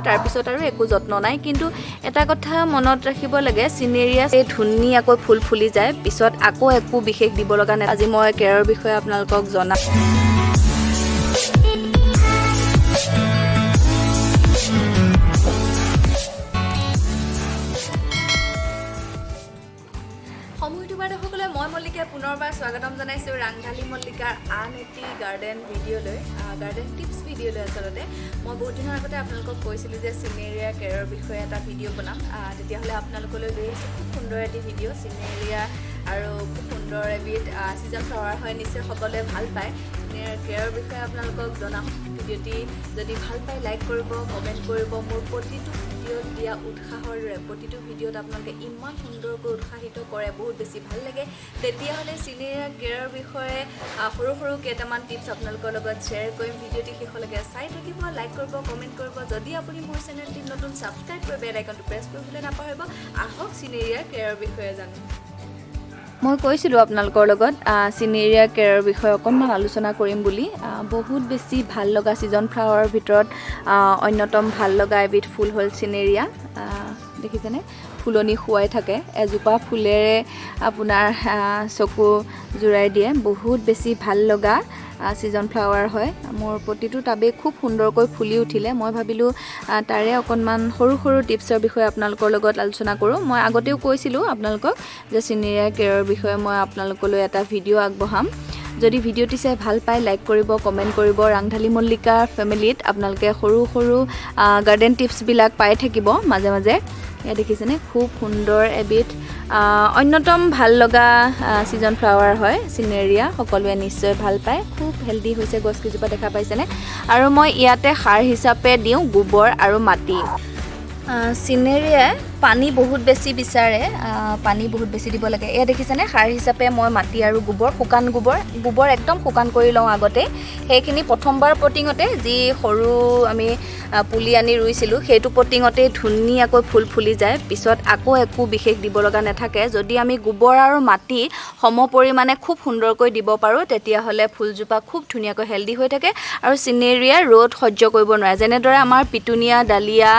তাৰপিছত আৰু একো যত্ন নাই কিন্তু এটা কথা মনত ৰাখিব লাগে চিনেৰিয়া এই ধুনীয়াকৈ ফুল ফুলি যায় পিছত আকৌ একো বিশেষ দিব লগা নাই আজি মই কেয়াৰৰ বিষয়ে আপোনালোকক জনাম মই মল্লিকা পুনৰবাৰ স্বাগতম জনাইছো ৰাংঢালী মল্লিকাৰ আন এটি গাৰ্ডেন ভিডিঅ'লৈ গাৰ্ডেন টিপছ ভিডিঅ'লৈ আচলতে মই বহুত দিনৰ আগতে আপোনালোকক কৈছিলোঁ যে চিনেৰিয়া কেয়াৰৰ বিষয়ে এটা ভিডিঅ' বনাম তেতিয়াহ'লে আপোনালোকলৈ লৈ আহিছোঁ খুব সুন্দৰ এটি ভিডিঅ' চিনেৰিয়া আৰু খুব সুন্দৰ এবিধ ছিজন ফ্লাৱাৰ হয় নিশ্চয় সকলোৱে ভাল পায় কেয়াৰৰ বিষয়ে আপোনালোকক জনাম ভিডিঅ'টি যদি ভাল পায় লাইক কৰিব কমেণ্ট কৰিব মোৰ প্ৰতিটো ভিডিঅ'ত দিয়া উৎসাহৰ দৰে প্ৰতিটো ভিডিঅ'ত আপোনালোকে ইমান সুন্দৰকৈ উৎসাহিত কৰে বহুত বেছি ভাল লাগে তেতিয়াহ'লে চিনেৰিয়া কেয়াৰৰ বিষয়ে সৰু সৰু কেইটামান টিপছ আপোনালোকৰ লগত শ্বেয়াৰ কৰিম ভিডিঅ'টি শেষলৈকে চাই থাকিব লাইক কৰিব কমেণ্ট কৰিব যদি আপুনি মোৰ চেনেলটি নতুন ছাবস্ক্ৰাইব কৰি বেল আইকনটো প্ৰেছ কৰিবলৈ নাপাহৰিব আহক চিনেৰিয়া কেয়াৰৰ বিষয়ে জানো মই কৈছিলোঁ আপোনালোকৰ লগত চিনেৰিয়া কেয়াৰৰ বিষয়ে অকণমান আলোচনা কৰিম বুলি বহুত বেছি ভাল লগা ছিজন ফ্লাৱাৰৰ ভিতৰত অন্যতম ভাল লগা এবিধ ফুল হ'ল চিনেৰিয়া দেখিছেনে ফুলনি শুৱাই থাকে এজোপা ফুলেৰে আপোনাৰ চকু জোৰাই দিয়ে বহুত বেছি ভাল লগা ছিজন ফ্লাৱাৰ হয় মোৰ প্ৰতিটো টাবেই খুব সুন্দৰকৈ ফুলি উঠিলে মই ভাবিলোঁ তাৰে অকণমান সৰু সৰু টিপছৰ বিষয়ে আপোনালোকৰ লগত আলোচনা কৰোঁ মই আগতেও কৈছিলোঁ আপোনালোকক যে চিনেৰিয়া কেয়াৰৰ বিষয়ে মই আপোনালোকলৈ এটা ভিডিঅ' আগবঢ়াম যদি ভিডিঅ'টি চাই ভাল পায় লাইক কৰিব কমেণ্ট কৰিব ৰাংঢালী মল্লিকা ফেমিলিত আপোনালোকে সৰু সৰু গাৰ্ডেন টিপছবিলাক পাই থাকিব মাজে মাজে এয়া দেখিছেনে খুব সুন্দৰ এবিধ অন্যতম ভাল লগা ছিজন ফ্লাৱাৰ হয় চিনেৰিয়া সকলোৱে নিশ্চয় ভাল পায় খুব হেল্ডি হৈছে গছকেইজোপা দেখা পাইছেনে আৰু মই ইয়াতে সাৰ হিচাপে দিওঁ গোবৰ আৰু মাটি চিনেৰিয়াই পানী বহুত বেছি বিচাৰে পানী বহুত বেছি দিব লাগে এয়া দেখিছেনে সাৰ হিচাপে মই মাটি আৰু গোবৰ শুকান গোবৰ একদম শুকান কৰি লওঁ আগতে সেইখিনি প্ৰথমবাৰ পটিঙতে যি সৰু আমি পুলি আনি ৰুইছিলোঁ সেইটো পটিঙতে ধুনীয়াকৈ ফুল ফুলি যায় পিছত আকৌ একো বিশেষ দিব লগা নাথাকে যদি আমি গোবৰ আৰু মাটি সম পৰিমাণে খুব সুন্দৰকৈ দিব পাৰোঁ তেতিয়াহ'লে ফুলজোপা খুব ধুনীয়াকৈ হেল্ডি হৈ থাকে আৰু চিনেৰিয়া ৰ'দ সহ্য কৰিব নোৱাৰে যেনেদৰে আমাৰ পিটুনিয়া ডালিয়া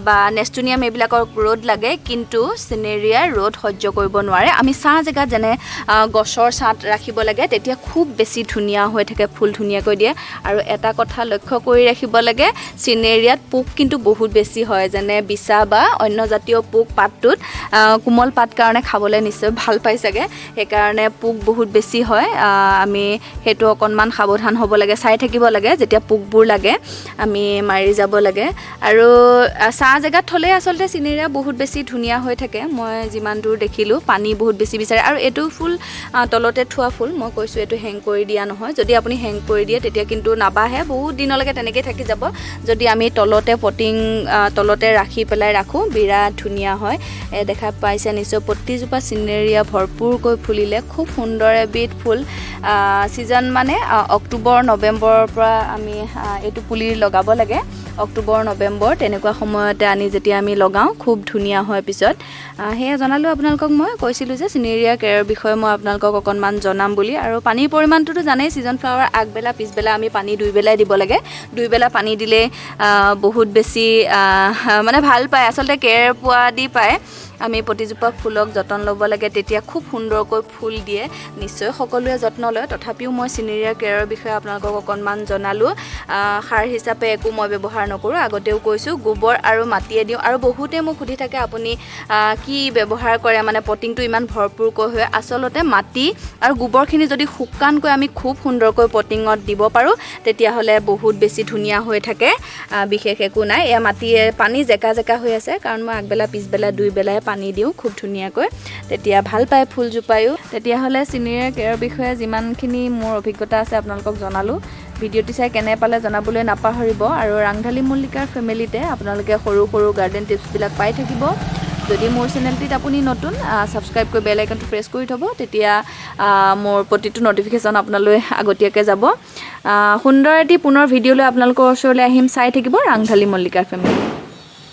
বা নেষ্টুনিয়াম এইবিলাকৰ ৰ'দ লাগে কিন্তু চিনেৰিয়াৰ ৰ'দ সহ্য কৰিব নোৱাৰে আমি ছাঁ জেগাত যেনে গছৰ ছাঁত ৰাখিব লাগে তেতিয়া খুব বেছি ধুনীয়া হৈ থাকে ফুল ধুনীয়াকৈ দিয়ে আৰু এটা কথা লক্ষ্য কৰি ৰাখিব লাগে চিনেৰিয়াত পোক কিন্তু বহুত বেছি হয় যেনে বিছা বা অন্য জাতীয় পোক পাতটোত কোমল পাত কাৰণে খাবলৈ নিশ্চয় ভাল পাই চাগে সেইকাৰণে পোক বহুত বেছি হয় আমি সেইটো অকণমান সাৱধান হ'ব লাগে চাই থাকিব লাগে যেতিয়া পোকবোৰ লাগে আমি মাৰি যাব লাগে আৰু ছাঁ জেগাত থ'লে আচলতে চিনেৰিয়া বহুত বেছি ধুনীয়া হৈ থাকে মই যিমান দূৰ দেখিলোঁ পানী বহুত বেছি বিচাৰে আৰু এইটো ফুল তলতে থোৱা ফুল মই কৈছোঁ এইটো হেং কৰি দিয়া নহয় যদি আপুনি হেং কৰি দিয়ে তেতিয়া কিন্তু নাবাঢ়ে বহুত দিনলৈকে তেনেকৈ থাকি যাব যদি আমি তলতে পটিং তলতে ৰাখি পেলাই ৰাখোঁ বিৰাট ধুনীয়া হয় দেখা পাইছে নিশ্চয় প্ৰতিজোপা চিনেৰিয়া ভৰপূৰকৈ ফুলিলে খুব সুন্দৰ এবিধ ফুল ছিজন মানে অক্টোবৰ নৱেম্বৰৰ পৰা আমি এইটো পুলি লগাব লাগে অক্টোবৰ নৱেম্বৰ তেনেকুৱা সময়তে আনি যেতিয়া আমি লগাওঁ খুব ধুনীয়া হয় পিছত সেয়া জনালোঁ আপোনালোকক মই কৈছিলোঁ যে চিনেৰিয়া কেয়াৰৰ বিষয়ে মই আপোনালোকক অকণমান জনাম বুলি আৰু পানীৰ পৰিমাণটোতো জানেই ছিজন ফ্লাৱাৰ আগবেলা পিছবেলা আমি পানী দুইবেলাই দিব লাগে দুইবেলা পানী দিলে বহুত বেছি মানে ভাল পায় আচলতে কেয়াৰ পোৱা দি পায় আমি প্ৰতিজোপা ফুলক যতন ল'ব লাগে তেতিয়া খুব সুন্দৰকৈ ফুল দিয়ে নিশ্চয় সকলোৱে যত্ন লয় তথাপিও মই চিনেৰিয়া কেয়াৰৰ বিষয়ে আপোনালোকক অকণমান জনালোঁ সাৰ হিচাপে একো মই ব্যৱহাৰ নকৰোঁ আগতেও কৈছোঁ গোবৰ আৰু মাটিয়ে দিওঁ আৰু বহুতে মোক সুধি থাকে আপুনি কি ব্যৱহাৰ কৰে মানে পটিংটো ইমান ভৰপূৰকৈ হয় আচলতে মাটি আৰু গোবৰখিনি যদি শুকানকৈ আমি খুব সুন্দৰকৈ পটিঙত দিব পাৰোঁ তেতিয়াহ'লে বহুত বেছি ধুনীয়া হৈ থাকে বিশেষ একো নাই এয়া মাটিয়ে পানী জেকা জেকা হৈ আছে কাৰণ মই আগবেলা পিছবেলা দুইবেলাই পানী দিওঁ খুব ধুনীয়াকৈ তেতিয়া ভাল পায় ফুলজোপায়ো তেতিয়াহ'লে চিনেৰিয়া কেয়াৰৰ বিষয়ে যিমানখিনি মোৰ অভিজ্ঞতা আছে আপোনালোকক জনালোঁ ভিডিঅ'টি চাই কেনে পালে জনাবলৈ নাপাহৰিব আৰু ৰাংঢালী মল্লিকাৰ ফেমিলিতে আপোনালোকে সৰু সৰু গাৰ্ডেন টিপছবিলাক পাই থাকিব যদি মোৰ চেনেলটিত আপুনি নতুন ছাবস্ক্ৰাইব কৰি বেল আইকনটো প্ৰেছ কৰি থ'ব তেতিয়া মোৰ প্ৰতিটো নটিফিকেশ্যন আপোনালৈ আগতীয়াকৈ যাব সুন্দৰ এটি পুনৰ ভিডিঅ'লৈ আপোনালোকৰ ওচৰলৈ আহিম চাই থাকিব ৰাংঢালী মল্লিকাৰ ফেমিলি